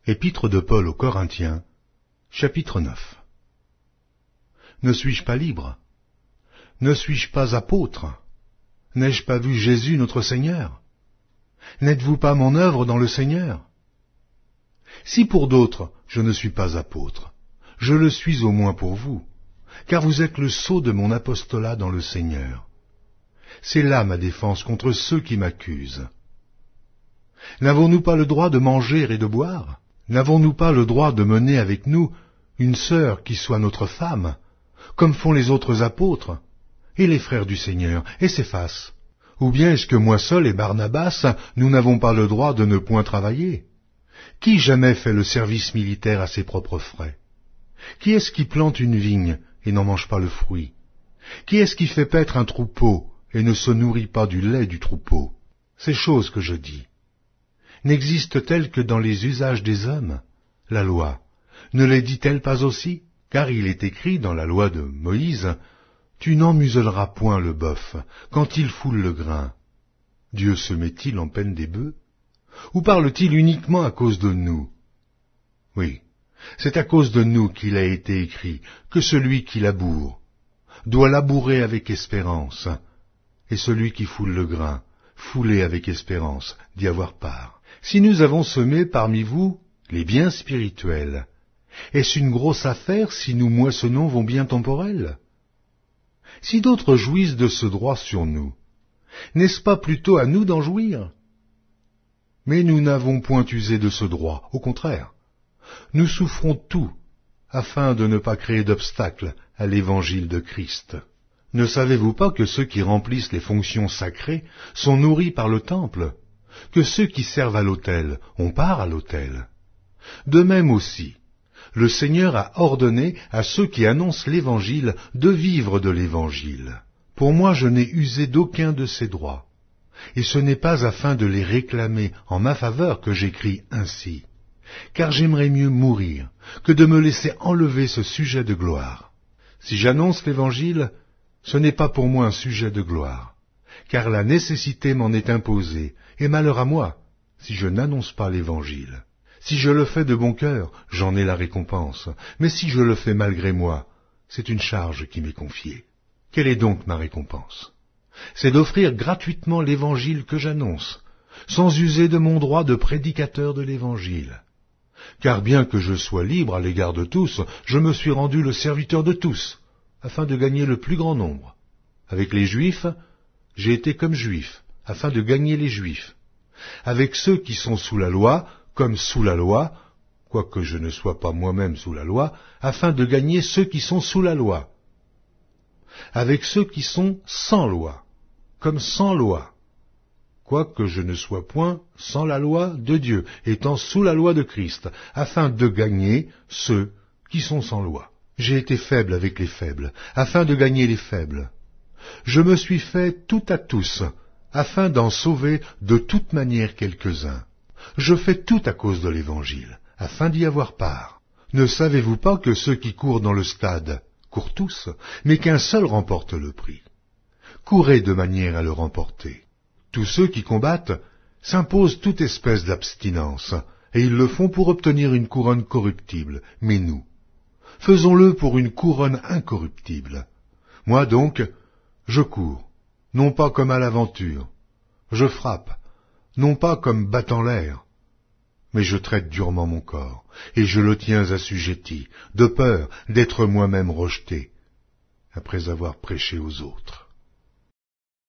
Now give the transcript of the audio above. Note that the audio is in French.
Épître de Paul aux Corinthiens, chapitre 9. Ne suis-je pas libre? Ne suis-je pas apôtre? N'ai-je pas vu Jésus notre Seigneur? N'êtes-vous pas mon œuvre dans le Seigneur? Si pour d'autres je ne suis pas apôtre, je le suis au moins pour vous, car vous êtes le sceau de mon apostolat dans le Seigneur. C'est là ma défense contre ceux qui m'accusent. N'avons-nous pas le droit de manger et de boire? N'avons-nous pas le droit de mener avec nous une sœur qui soit notre femme, comme font les autres apôtres, et les frères du Seigneur, et Céphas? Ou bien est-ce que moi seul et Barnabas, nous n'avons pas le droit de ne point travailler? Qui jamais fait le service militaire à ses propres frais? Qui est-ce qui plante une vigne et n'en mange pas le fruit? Qui est-ce qui fait paître un troupeau et ne se nourrit pas du lait du troupeau? Ces choses que je dis n'existent-elles que dans les usages des hommes? La loi ne les dit-elle pas aussi? Car il est écrit dans la loi de Moïse, « Tu n'en muselleras point le bœuf quand il foule le grain. » Dieu se met-il en peine des bœufs? Ou parle-t-il uniquement à cause de nous? Oui, c'est à cause de nous qu'il a été écrit que celui qui laboure doit labourer avec espérance, et celui qui foule le grain, fouler avec espérance d'y avoir part. Si nous avons semé parmi vous les biens spirituels, est-ce une grosse affaire si nous moissonnons vos biens temporels? Si d'autres jouissent de ce droit sur nous, n'est-ce pas plutôt à nous d'en jouir? Mais nous n'avons point usé de ce droit, au contraire. Nous souffrons tout, afin de ne pas créer d'obstacle à l'évangile de Christ. Ne savez-vous pas que ceux qui remplissent les fonctions sacrées sont nourris par le temple, que ceux qui servent à l'autel ont part à l'autel? De même aussi, le Seigneur a ordonné à ceux qui annoncent l'Évangile de vivre de l'Évangile. Pour moi, je n'ai usé d'aucun de ces droits, et ce n'est pas afin de les réclamer en ma faveur que j'écris ainsi, car j'aimerais mieux mourir que de me laisser enlever ce sujet de gloire. Si j'annonce l'Évangile, ce n'est pas pour moi un sujet de gloire, car la nécessité m'en est imposée, et malheur à moi si je n'annonce pas l'Évangile. Si je le fais de bon cœur, j'en ai la récompense, mais si je le fais malgré moi, c'est une charge qui m'est confiée. Quelle est donc ma récompense? C'est d'offrir gratuitement l'Évangile que j'annonce, sans user de mon droit de prédicateur de l'Évangile. Car bien que je sois libre à l'égard de tous, je me suis rendu le serviteur de tous, afin de gagner le plus grand nombre. Avec les Juifs, j'ai été comme Juif, afin de gagner les Juifs. Avec ceux qui sont sous la loi, comme sous la loi, quoique je ne sois pas moi-même sous la loi, afin de gagner ceux qui sont sous la loi. Avec ceux qui sont sans loi, comme sans loi, quoique je ne sois point sans la loi de Dieu, étant sous la loi de Christ, afin de gagner ceux qui sont sans loi. J'ai été faible avec les faibles, afin de gagner les faibles. Je me suis fait tout à tous, afin d'en sauver de toute manière quelques-uns. Je fais tout à cause de l'Évangile, afin d'y avoir part. Ne savez-vous pas que ceux qui courent dans le stade courent tous, mais qu'un seul remporte le prix? Courez de manière à le remporter. Tous ceux qui combattent s'imposent toute espèce d'abstinence, et ils le font pour obtenir une couronne corruptible, mais nous, faisons-le pour une couronne incorruptible. Moi donc, je cours, non pas comme à l'aventure, je frappe, non pas comme battant l'air, mais je traite durement mon corps, et je le tiens assujetti, de peur d'être moi-même rejeté, après avoir prêché aux autres.